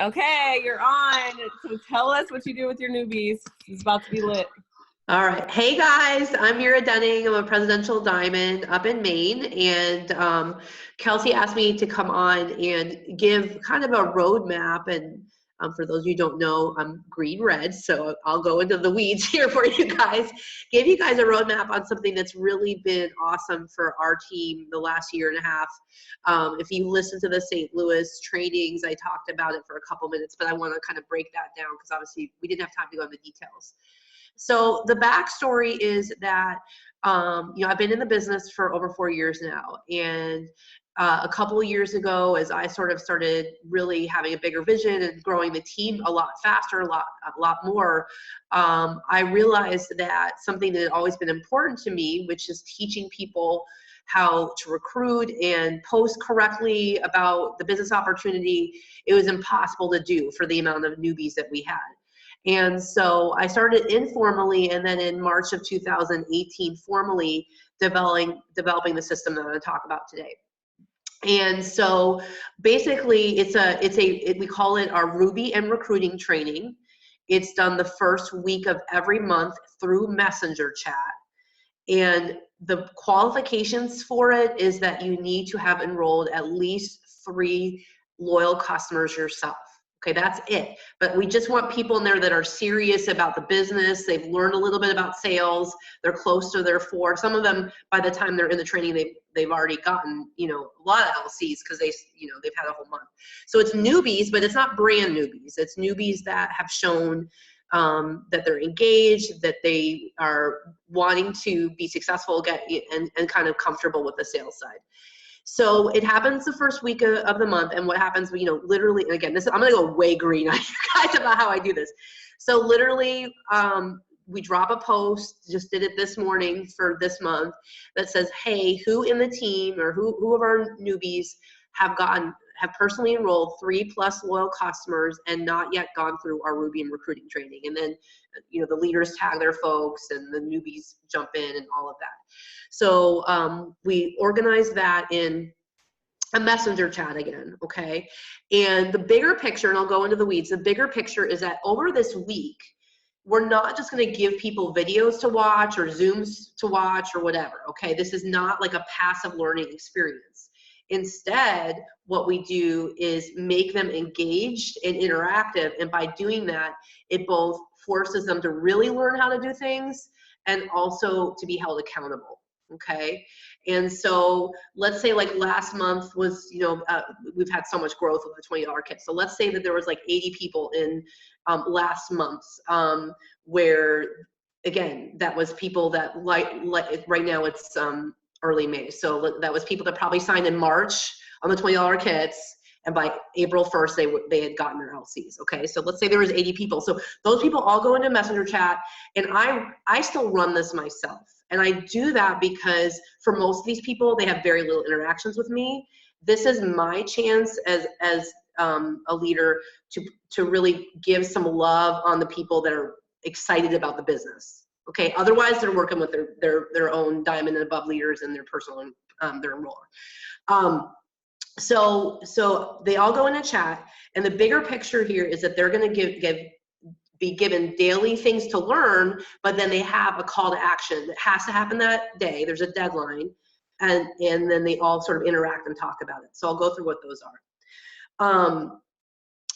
Okay, you're on. So tell us what you do with your newbies. It's about to be lit. All right. Hey guys, I'm Mira Denning. I'm a presidential diamond up in Maine, and Kelsey asked me to come on and give kind of a roadmap. And for those of you who don't know, I'm green red, so I'll go into the weeds here for you guys. Give you guys a roadmap on something that's really been awesome for our team the last year and a half. If you listen to the St. Louis trainings, I talked about it for a couple minutes, but I want to kind of break that down because obviously we didn't have time to go into details. So the backstory is that, I've been in the business for over 4 years now. And a couple of years ago, as I sort of started really having a bigger vision and growing the team a lot faster, a lot more, I realized that something that had always been important to me, which is teaching people how to recruit and post correctly about the business opportunity, it was impossible to do for the amount of newbies that we had. And so I started informally, and then in March of 2018, formally developing the system that I'm going to talk about today. And so basically we call it our Ruby and recruiting training. It's done the first week of every month through Messenger chat. And the qualifications for it is that you need to have enrolled at least 3 loyal customers yourself. Okay, that's it. But we just want people in there that are serious about the business. They've learned a little bit about sales. They're close to their 4. Some of them, by the time they're in the training, they've already gotten, a lot of LCs because they've had a whole month. So it's newbies, but it's not brand newbies. It's newbies that have shown that they're engaged, that they are wanting to be successful, and kind of comfortable with the sales side. So it happens the first week of the month, and what happens, literally, and again, I'm gonna go way green on you guys about how I do this. So literally, we drop a post, just did it this morning for this month, that says, hey, who in the team or who of our newbies have personally enrolled 3+ loyal customers and not yet gone through our Ruby and recruiting training. And then, the leaders tag their folks and the newbies jump in and all of that. So we organize that in a messenger chat again, okay? And the bigger picture, and I'll go into the weeds, the bigger picture is that over this week, we're not just gonna give people videos to watch or Zooms to watch or whatever, okay? This is not like a passive learning experience. Instead, what we do is make them engaged and interactive, and by doing that, it both forces them to really learn how to do things and also to be held accountable, okay? And so let's say like last month was, we've had so much growth with the $20 kit. So let's say that there was like 80 people in last month, where, again, that was people that like right now it's early May. So that was people that probably signed in March on the $20 kits, and by April 1st, they had gotten their LCs, okay? So let's say there was 80 people. So those people all go into Messenger chat, and I still run this myself. And I do that because for most of these people, they have very little interactions with me. This is my chance as a leader to really give some love on the people that are excited about the business. Okay, otherwise they're working with their own diamond and above leaders and their personal, their enroller. So they all go in a chat, and the bigger picture here is that they're going to be given daily things to learn, but then they have a call to action that has to happen that day. There's a deadline, and then they all sort of interact and talk about it. So I'll go through what those are.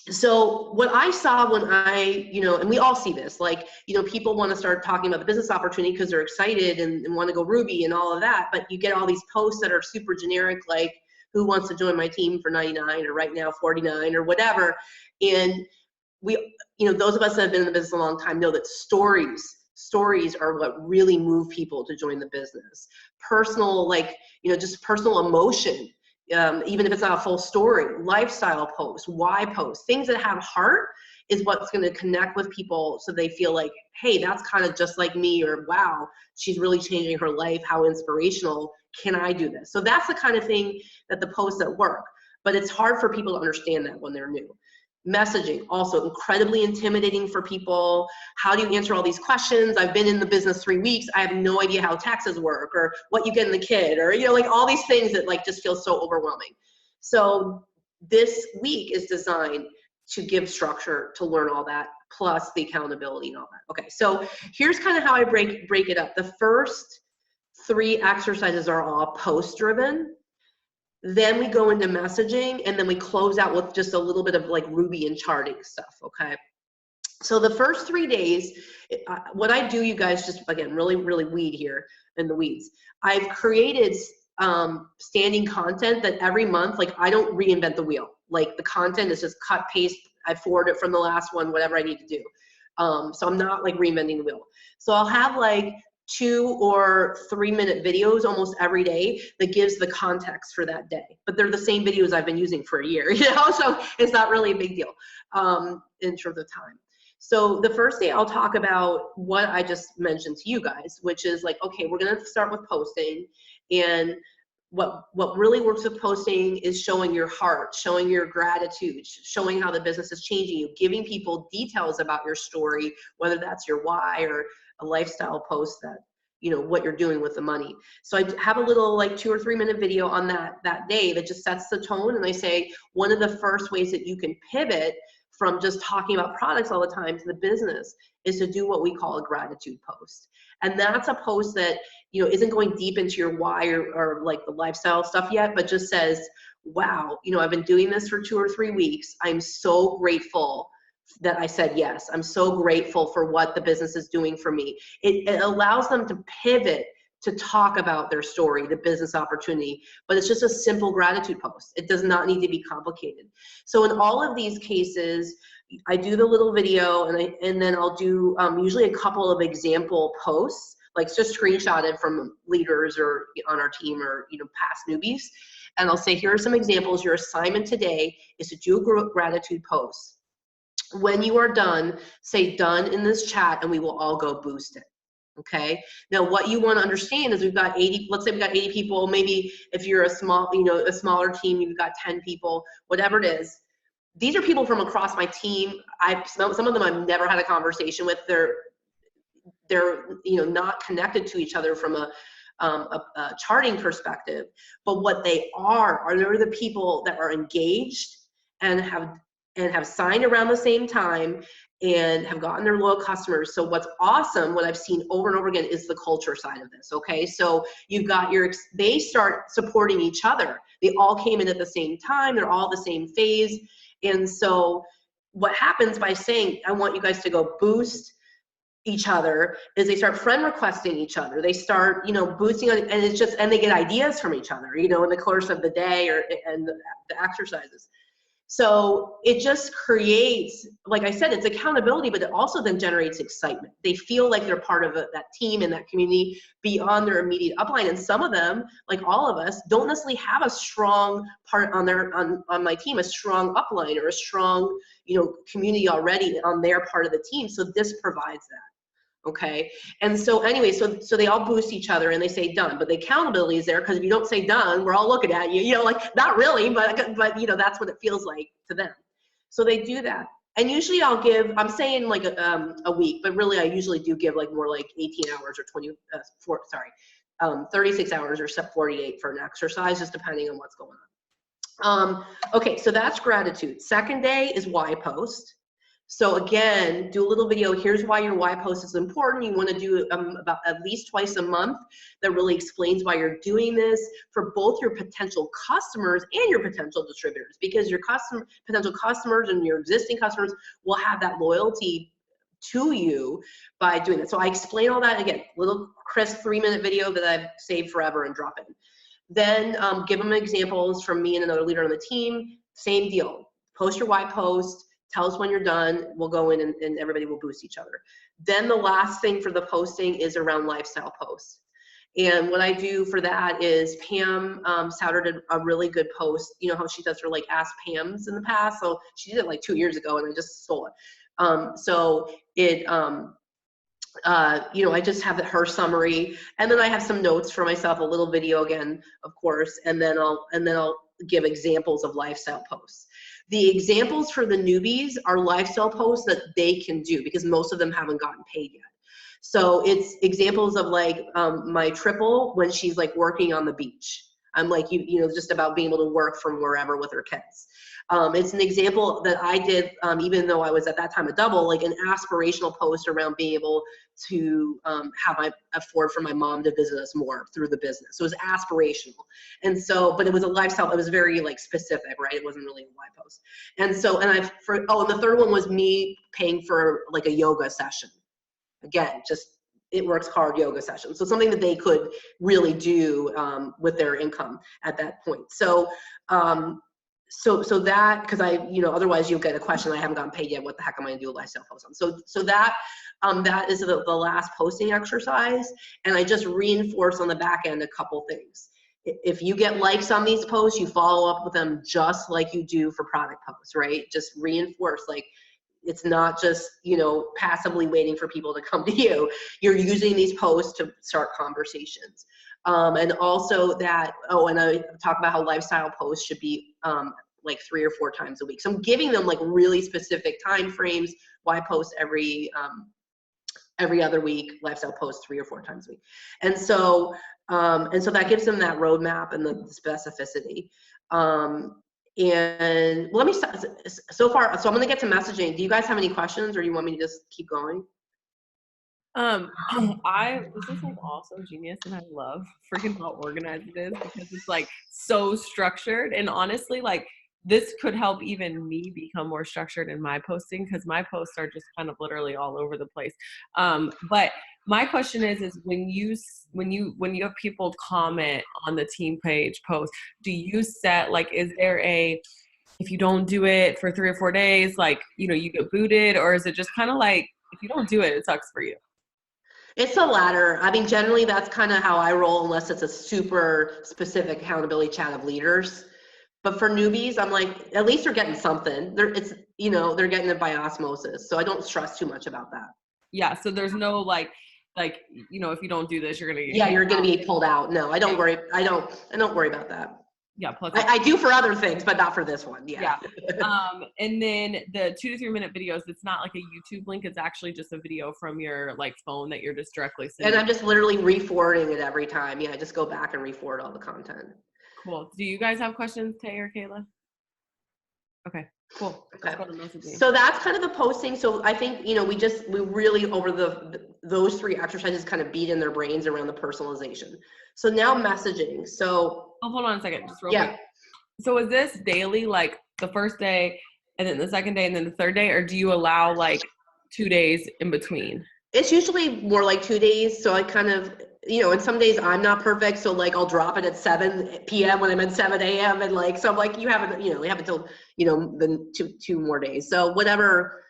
So what I saw when and we all see this, like, people want to start talking about the business opportunity because they're excited and want to go Ruby and all of that, but you get all these posts that are super generic, like, who wants to join my team for $99 or right now $49 or whatever. And we, those of us that have been in the business a long time know that stories are what really move people to join the business. Personal, just personal emotion. Even if it's not a full story, lifestyle posts, why posts, things that have heart is what's going to connect with people so they feel like, hey, that's kind of just like me, or wow, she's really changing her life, how inspirational, can I do this? So that's the kind of thing that the posts that work, but it's hard for people to understand that when they're new. Messaging, also incredibly intimidating for people. How do you answer all these questions? I've been in the business 3 weeks. I have no idea how taxes work or what you get in the kit, or, like all these things that just feel so overwhelming. So this week is designed to give structure, to learn all that, plus the accountability and all that. Okay, so here's kind of how I break it up. The first 3 exercises are all post driven. Then we go into messaging, and then we close out with just a little bit of like Ruby and charting stuff, okay? So the first 3 days, what I do, you guys, just again, really weed here in the weeds. I've created standing content that every month, like I don't reinvent the wheel. Like the content is just cut, paste, I forward it from the last one, whatever I need to do. So I'm not like reinventing the wheel. So I'll have like 2 or 3 minute videos almost every day that gives the context for that day. But they're the same videos I've been using for a year, you know, so it's not really a big deal in terms of time. So the first day I'll talk about what I just mentioned to you guys, which is like, okay, we're gonna start with posting, and what really works with posting is showing your heart, showing your gratitude, showing how the business is changing you, giving people details about your story, whether that's your why or a lifestyle post that, you know, what you're doing with the money. So I have a little like 2 or 3 minute video on that day that just sets the tone, and I say one of the first ways that you can pivot from just talking about products all the time to the business is to do what we call a gratitude post. And that's a post that, you know, isn't going deep into your why or like the lifestyle stuff yet, but just says, wow, you know, I've been doing this for 2 or 3 weeks. I'm so grateful that I said yes. I'm so grateful for what the business is doing for me. It allows them to pivot to talk about their story, the business opportunity, but it's just a simple gratitude post. It does not need to be complicated. So in all of these cases, I do the little video, and then I'll do usually a couple of example posts, like just screenshotted from leaders or on our team or, you know, past newbies. And I'll say, here are some examples. Your assignment today is to do a gratitude post. When you are done, say done in this chat, and we will all go boost it. Okay. Now what you want to understand is we've got 80, let's say we've got 80 people. Maybe if you're a small, you know, a smaller team, you've got 10 people, whatever it is. These are people from across my team. Some of them I've never had a conversation with. They're you know, not connected to each other from a charting perspective, but what they are they're the people that are engaged and have signed around the same time and have gotten their loyal customers. So what's awesome, what I've seen over and over again, is the culture side of this, okay? So you've got they start supporting each other. They all came in at the same time. They're all the same phase. And so what happens by saying, I want you guys to go boost each other, is they start friend requesting each other. They start, you know, boosting on, and it's just, and they get ideas from each other, you know, in the course of the day and the exercises. So it just creates, like I said, it's accountability, but it also then generates excitement. They feel like they're part of that team and that community beyond their immediate upline. And some of them, like all of us, don't necessarily have a strong part on my team, a strong upline or a strong, you know, community already on their part of the team. So this provides that. Okay. And so anyway, so they all boost each other and they say done, but the accountability is there, because if you don't say done, we're all looking at you, you know, like not really, but you know, that's what it feels like to them. So they do that. And usually I'll give, I'm saying like a week, but really I usually do give like more like 18 hours or 36 hours or 48 for an exercise, just depending on what's going on. Okay. So that's gratitude. Second day is why post. So again, do a little video. Here's why your why post is important. You want to do about at least twice a month that really explains why you're doing this for both your potential customers and your potential distributors, because your potential customers and your existing customers will have that loyalty to you by doing that. So I explain all that again, little crisp 3-minute video that I've saved forever and drop in. Then give them examples from me and another leader on the team. Same deal. Post your why post. Tell us when you're done. We'll go in and everybody will boost each other. Then the last thing for the posting is around lifestyle posts. And what I do for that is Pam Souter did a really good post. You know how she does her like Ask Pams in the past? So she did it like 2 years ago and I just stole it. So it, you know, I just have her summary, and then I have some notes for myself, a little video again, of course, and then I'll give examples of lifestyle posts. The examples for the newbies are lifestyle posts that they can do because most of them haven't gotten paid yet. So it's examples of like my triple when she's like working on the beach. I'm like, you know, just about being able to work from wherever with her kids. It's an example that I did, even though I was at that time a double, like an aspirational post around being able to afford for my mom to visit us more through the business. So it was aspirational. And so, but it was a lifestyle, it was very like specific, right? It wasn't really a why post. And so, and and the third one was me paying for like a yoga session. Again, just it works hard yoga session. So something that they could really do with their income at that point. So, so that, because otherwise you'll get a question, I haven't gotten paid yet, what the heck am I gonna do a lifestyle post on? So that that is the last posting exercise. And I just reinforce on the back end a couple things. If you get likes on these posts, you follow up with them just like you do for product posts, right? Just reinforce, like, it's not just, passively waiting for people to come to you. You're using these posts to start conversations. And also that, and I talk about how lifestyle posts should be like 3 or 4 times a week. So I'm giving them like really specific time frames. Why post every other week, lifestyle post 3 or 4 times a week. And so that gives them that roadmap and the specificity. And let me start so far. So I'm going to get to messaging. Do you guys have any questions, or do you want me to just keep going? This is like also genius, and I love freaking how organized it is, because it's like so structured. And honestly, like, this could help even me become more structured in my posting, because my posts are just kind of literally all over the place. But my question is when you have people comment on the team page post, do you set, like, is there if you don't do it for 3 or 4 days, like, you get booted, or is it just kind of like, if you don't do it, it sucks for you? It's the latter. I mean, generally that's kind of how I roll, unless it's a super specific accountability chat of leaders. But for newbies, I'm like, at least they're getting something. They're getting it by osmosis. So I don't stress too much about that. Yeah. So there's no like, if you don't do this, you're going to get you're going to be pulled out. No, I don't worry. I don't worry about that. Yeah. Plus I do for other things, but not for this one. Yeah. And then the 2 to 3 minute videos, it's not like a YouTube link. It's actually just a video from your like phone that you're just directly sending. And I'm just literally re-forwarding it every time. Yeah. I just go back and re-forward all the content. Cool. Do you guys have questions, Tay or Kayla? Okay, cool. Okay. So that's kind of the posting. So I think, we really over those 3 exercises kind of beat in their brains around the personalization. So now messaging. So hold on a second, just real quick. So is this daily, like the first day and then the second day and then the third day, or do you allow like 2 days in between? It's usually more like 2 days. So I kind of, and some days I'm not perfect. So like I'll drop it at 7 p.m. when I'm at 7 a.m. And like, so I'm like, you have until, the 2 more days. So whatever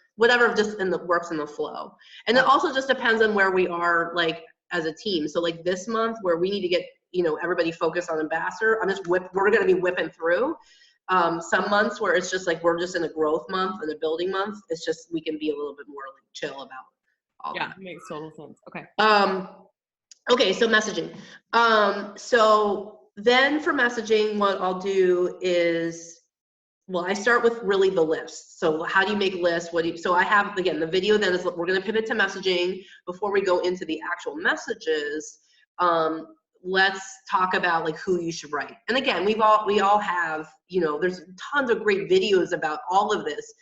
just works in the flow. And it also just depends on where we are, like, as a team. So like this month where we need to get, everybody focused on ambassador, we're going to be whipping through. Some months where it's just like, we're just in a growth month and a building month. It's just, we can be a little bit more like chill about all that. Yeah, makes total sense. Okay. Okay, so messaging. So then for messaging, what I'll do is, I start with really the list. So how do you make lists? So I have, again, the video then is, we're going to pivot to messaging. Before we go into the actual messages, let's talk about like who you should write. And again, we all have, there's tons of great videos about all of this.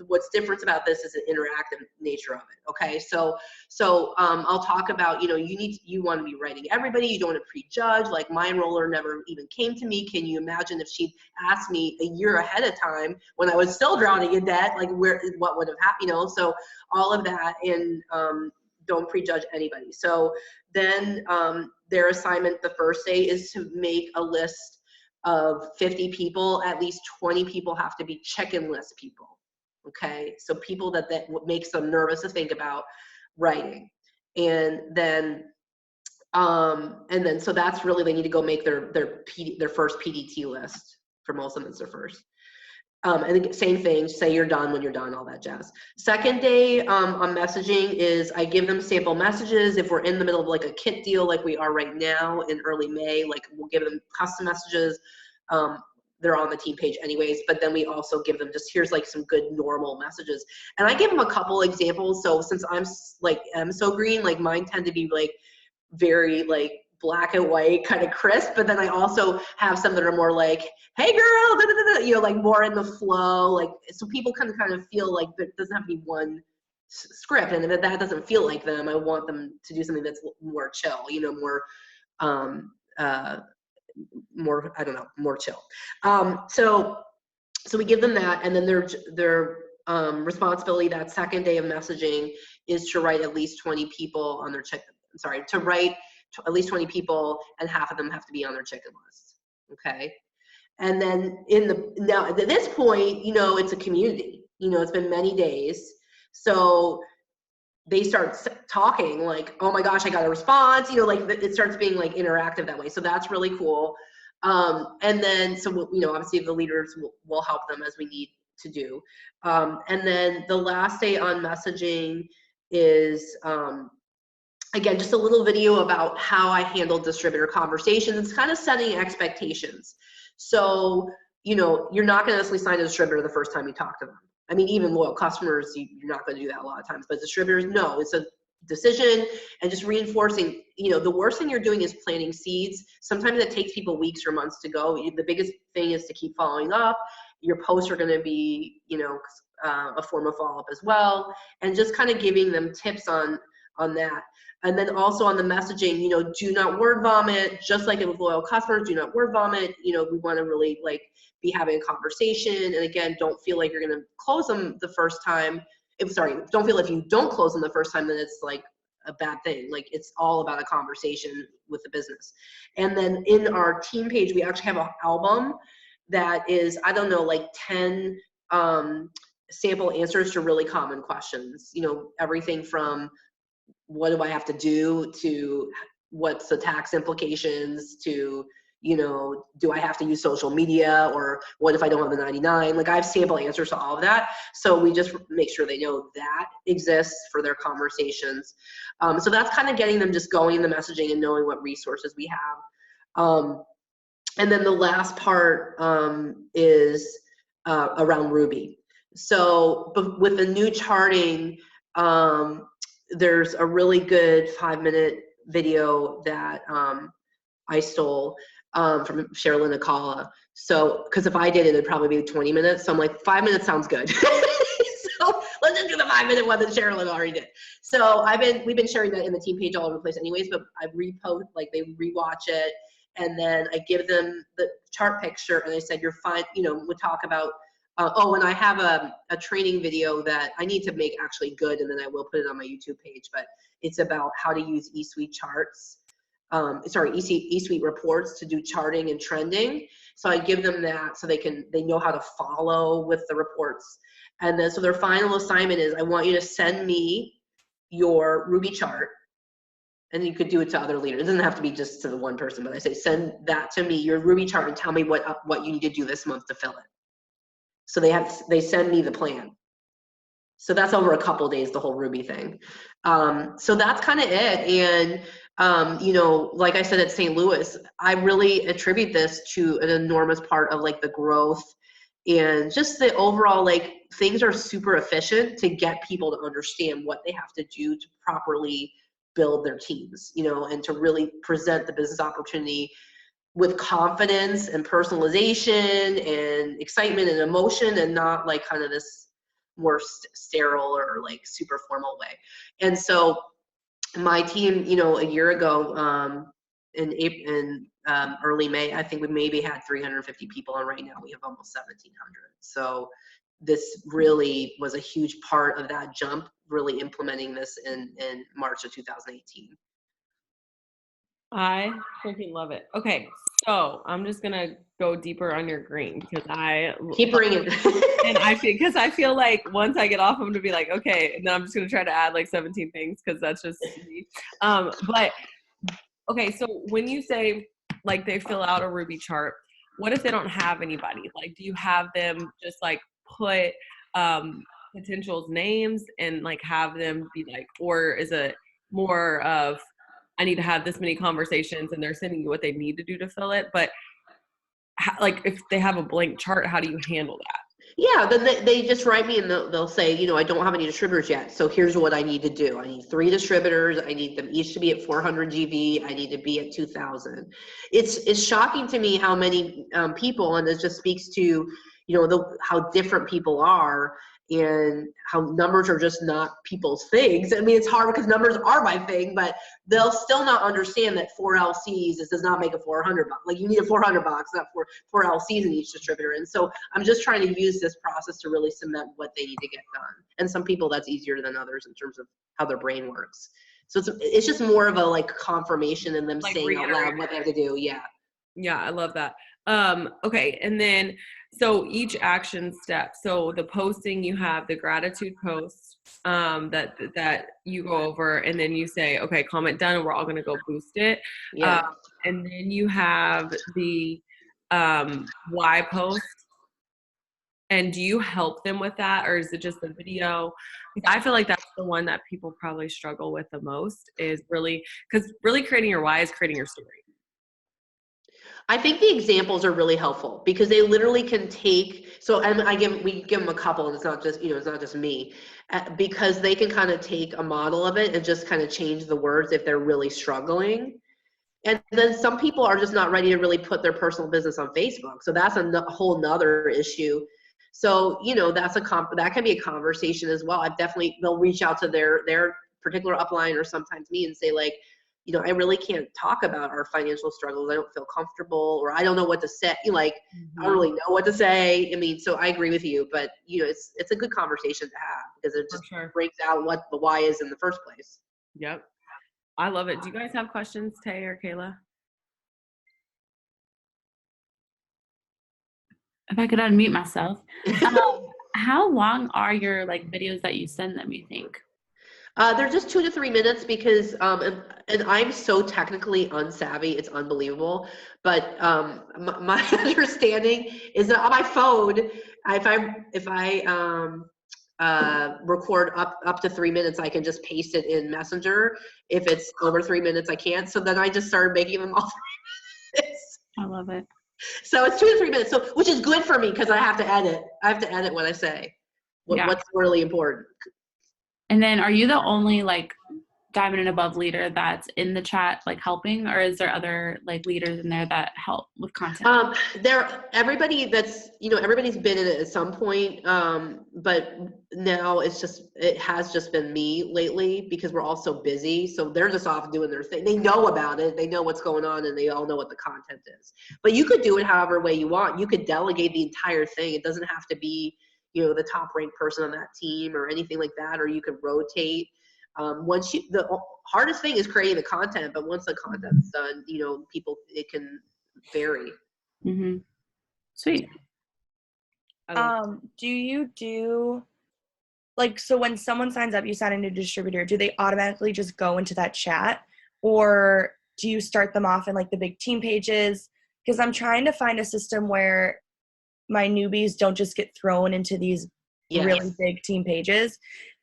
What's different about this is the interactive nature of it. Okay. So I'll talk about, you want to be writing everybody. You don't want to prejudge. Like, my enroller never even came to me. Can you imagine if she'd asked me a year ahead of time when I was still drowning in debt, like what would have happened, so all of that. And don't prejudge anybody. So then their assignment the first day is to make a list of 50 people. At least 20 people have to be check-in list people. Okay, so people that makes them nervous to think about writing. And then so that's really, they need to go make their first PDT list. For most of them, it's their first. And same thing, say you're done when you're done, all that jazz. Second day on messaging is I give them sample messages. If we're in the middle of like a kit deal like we are right now in early May, like we'll give them custom messages. They're on the team page anyways, but then we also give them just, here's like some good normal messages. And I give them a couple examples. So since I'm so green, like mine tend to be like very like black and white, kind of crisp, but then I also have some that are more like, hey girl, da, da, da, da, you know, like more in the flow, like, so people can kind of feel like there doesn't have to be one script, and if that doesn't feel like them, I want them to do something that's more chill, you know, more, more, I don't know, more chill. So we give them that, and then their responsibility that second day of messaging is to write at least 20 people on their to write at least 20 people, and half of them have to be on their chicken list. Okay. And then now at this point, you know, it's a community, you know, it's been many days. So they start talking like, oh my gosh, I got a response, you know, like it starts being like interactive that way. So that's really cool. And then, so, you know, obviously the leaders will help them as we need to do. And then the last day on messaging is, again, just a little video about how I handle distributor conversations. It's kind of setting expectations. So, you know, you're not going to necessarily sign a distributor the first time you talk to them. I mean, even loyal customers, you're not going to do that a lot of times, but distributors, no, it's a decision, and just reinforcing, you know, the worst thing you're doing is planting seeds. Sometimes it takes people weeks or months to go. The biggest thing is to keep following up. Your posts are going to be, you know, a form of follow-up as well, and just kind of giving them tips on that. And then also on the messaging, you know, do not word vomit, just like with loyal customers, do not word vomit. You know, we want to really like be having a conversation. And again, don't feel like you're going to close them the first time. Don't feel if you don't close them the first time, then it's like a bad thing. Like it's all about a conversation with the business. And then in our team page, we actually have an album that is, I don't know, like 10 sample answers to really common questions. You know, everything from what do I have to do to what's the tax implications to, you know, do I have to use social media, or what if I don't have the 99? Like I have sample answers to all of that. So we just make sure they know that exists for their conversations. So that's kind of getting them just going in the messaging and knowing what resources we have. And then the last part is around Ruby. So with the new charting, there's a really good 5-minute video that I stole from Sherilyn Akala. So, because if I did it, it'd probably be 20 minutes. So I'm like, 5 minutes sounds good. So let's just do the 5-minute one that Sherilyn already did. So we've been sharing that in the team page all over the place anyways, but I repost, like they rewatch it, and then I give them the chart picture, and I said, you're fine, you know, we'll talk about, oh, and I have a training video that I need to make actually good, and then I will put it on my YouTube page, but it's about how to use eSuite charts, eSuite reports to do charting and trending. So I give them that so they know how to follow with the reports. And then, so their final assignment is, I want you to send me your Ruby chart. And you could do it to other leaders. It doesn't have to be just to the one person, but I say, send that to me, your Ruby chart, and tell me what you need to do this month to fill it. So they send me the plan. So that's over a couple days, the whole Ruby thing. So that's kind of it. And, you know, like I said at St. Louis, I really attribute this to an enormous part of like the growth and just the overall, like things are super efficient to get people to understand what they have to do to properly build their teams, you know, and to really present the business opportunity with confidence and personalization and excitement and emotion, and not like kind of this more sterile or like super formal way. And so my team, you know, a year ago, in April, in early May, I think we maybe had 350 people, and right now we have almost 1,700. So this really was a huge part of that jump, really implementing this in March of 2018. I freaking love it. Okay, so I'm just gonna go deeper on your green because I keep bringing. And I feel like once I get off, I'm gonna be like, okay, and then I'm just gonna try to add like 17 things because that's just me. But okay, so when you say like they fill out a Ruby chart, what if they don't have anybody? Like, do you have them just like put potentials names and like have them be like, or is it more of I need to have this many conversations and they're sending you what they need to do to fill it? But like if they have a blank chart, how do you handle that? Yeah, then they just write me and they'll say, you know, I don't have any distributors yet, so here's what I need to do. I need 3 distributors. I need them each to be at 400 GV. I need to be at 2,000. It's shocking to me how many people, and it just speaks to, you know, how different people are and how numbers are just not people's things. I mean, it's hard because numbers are my thing, but they'll still not understand that 4 LCs does not make a 400 box. Like, you need a 400 box, not four LCs in each distributor. And so I'm just trying to use this process to really cement what they need to get done. And some people that's easier than others in terms of how their brain works. So it's just more of a like confirmation and them Like saying out loud what they have to do. Yeah. Yeah, I love that. Okay, and then so each action step. So the posting, you have the gratitude post that you go over, and then you say, okay, comment done, and we're all gonna go boost it. Yeah. And then you have the why post. And do you help them with that, or is it just a video? I feel like that's the one that people probably struggle with the most, is really, because really creating your why is creating your story. I think the examples are really helpful because they literally can take, so, and we give them a couple, and it's not just, you know, it's not just me, because they can kind of take a model of it and just kind of change the words if they're really struggling. And then some people are just not ready to really put their personal business on Facebook. So that's a whole nother issue. So, you know, that can be a conversation as well. They'll reach out to their particular upline or sometimes me and say, like, you know, I really can't talk about our financial struggles. I don't feel comfortable, or I don't know what to say. Like, I don't really know what to say. I mean, so I agree with you, but you know, it's a good conversation to have because it just brings out what the why is in the first place. Yep. I love it. Do you guys have questions, Tay or Kayla? If I could unmute myself. How long are your like videos that you send them, you think? They're just 2 to 3 minutes because, and I'm so technically unsavvy, it's unbelievable. But my understanding is that on my phone, if I record up to 3 minutes, I can just paste it in Messenger. If it's over 3 minutes, I can't. So then I just started making them all 3 minutes. I love it. So it's 2 to 3 minutes. So, which is good for me because I have to edit. I have to edit what I say. What's really important. And then are you the only like Diamond and above leader that's in the chat like helping, or is there other like leaders in there that help with content? Everybody that's, you know, everybody's been in it at some point, but now it has just been me lately because we're all so busy. So they're just off doing their thing. They know about it, they know what's going on, and they all know what the content is. But you could do it however way you want. You could delegate the entire thing. It doesn't have to be, you know, the top ranked person on that team or anything like that, or you could rotate. The hardest thing is creating the content, but once the content's done, you know, it can vary. Mm-hmm. Sweet. Do you do like, so when someone signs up, you sign into a distributor, do they automatically just go into that chat, or do you start them off in like the big team pages? Because I'm trying to find a system where my newbies don't just get thrown into these really big team pages.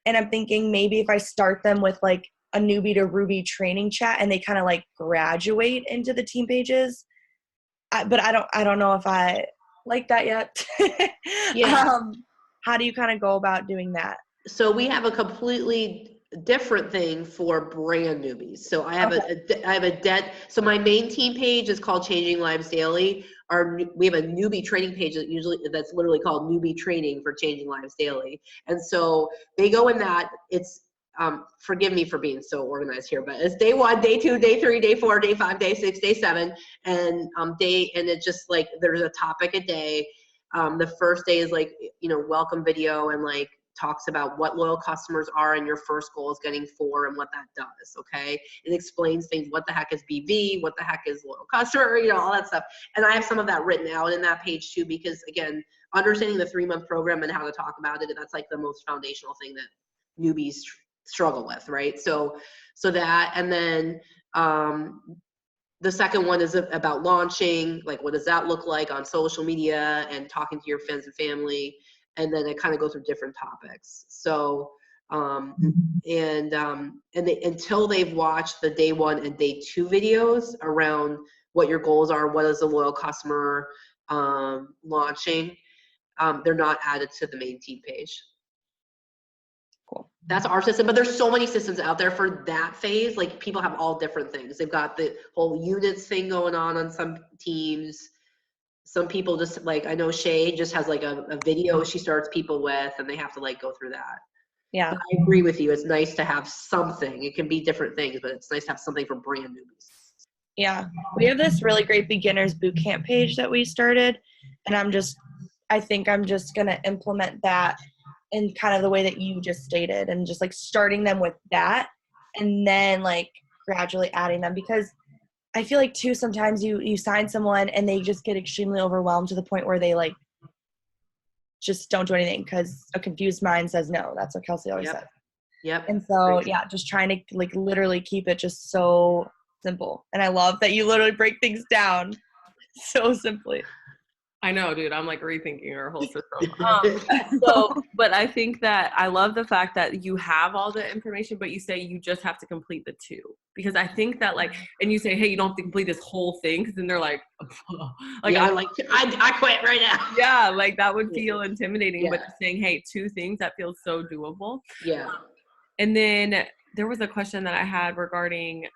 And I'm thinking maybe if I start them with like a newbie to Ruby training chat and they kind of like graduate into the team pages. But I don't know if I like that yet. How do you kind of go about doing that? So we have a completely different thing for brand newbies. So I have so my main team page is called Changing Lives Daily. We have a newbie training page that's literally called Newbie Training for Changing Lives Daily. And so they go in that. It's forgive me for being so organized here, but it's day 1, day 2, day 3, day 4, day 5, day 6, day 7, and it's just like there's a topic a day. The first day is like, you know, welcome video and like talks about what loyal customers are and your first goal is getting 4 and what that does. Okay. It explains things. What the heck is BV? What the heck is loyal customer? You know, all that stuff. And I have some of that written out in that page too, because again, understanding the 3-month program and how to talk about it, that's like the most foundational thing that newbies struggle with. Right. So that, and then, the second one is about launching, like what does that look like on social media and talking to your friends and family. And then it kind of goes through different topics. So, until they've watched the day 1 and day 2 videos around what your goals are, what is a loyal customer launching, they're not added to the main team page. Cool. That's our system, but there's so many systems out there for that phase. Like people have all different things. They've got the whole units thing going on some teams. Some people just like, I know Shay just has like a video she starts people with, and they have to like go through that. Yeah. But I agree with you. It's nice to have something. It can be different things, but it's nice to have something for brand newbies. Yeah. We have this really great beginners bootcamp page that we started, and I think I'm just going to implement that in kind of the way that you just stated, and just like starting them with that and then like gradually adding them, because I feel like too, sometimes you sign someone and they just get extremely overwhelmed to the point where they like just don't do anything because a confused mind says no. That's what Kelsey always says. Yep. And so, yeah, just trying to like literally keep it just so simple. And I love that you literally break things down so simply. I know, dude. I'm like rethinking our whole system. But I think that I love the fact that you have all the information, but you say you just have to complete the 2. Because I think that like, and you say, hey, you don't have to complete this whole thing, because then they're like, yeah, I quit right now. Yeah, like that would feel intimidating. Yeah. But saying, hey, 2 things, that feels so doable. Yeah. And then there was a question that I had regarding,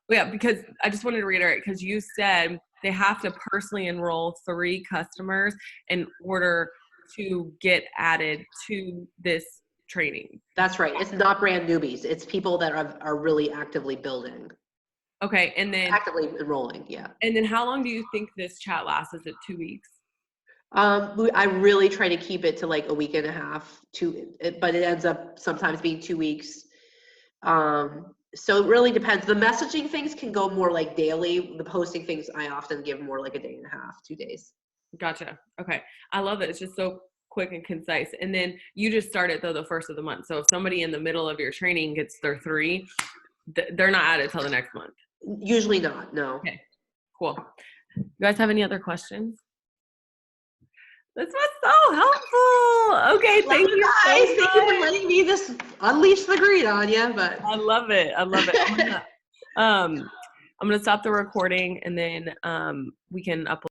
because I just wanted to reiterate, because you said they have to personally enroll 3 customers in order to get added to this training. That's right. It's not brand newbies. It's people that are really actively building. Okay, and then actively enrolling, yeah. And then how long do you think this chat lasts? Is it 2 weeks? I really try to keep it to like a week and a half, but it ends up sometimes being 2 weeks. So it really depends. The messaging things can go more like daily. The posting things, I often give more like a day and a half, 2 days. Gotcha. Okay. I love it. It's just so quick and concise. And then you just start it though the first of the month. So if somebody in the middle of your training gets their 3, they're not added till the next month. Usually not, no. Okay, cool. You guys have any other questions? This was so helpful. Okay, thank you guys. so Thank you for letting me just unleash the greed on you. But I love it. I love it. I'm gonna stop the recording, and then we can upload.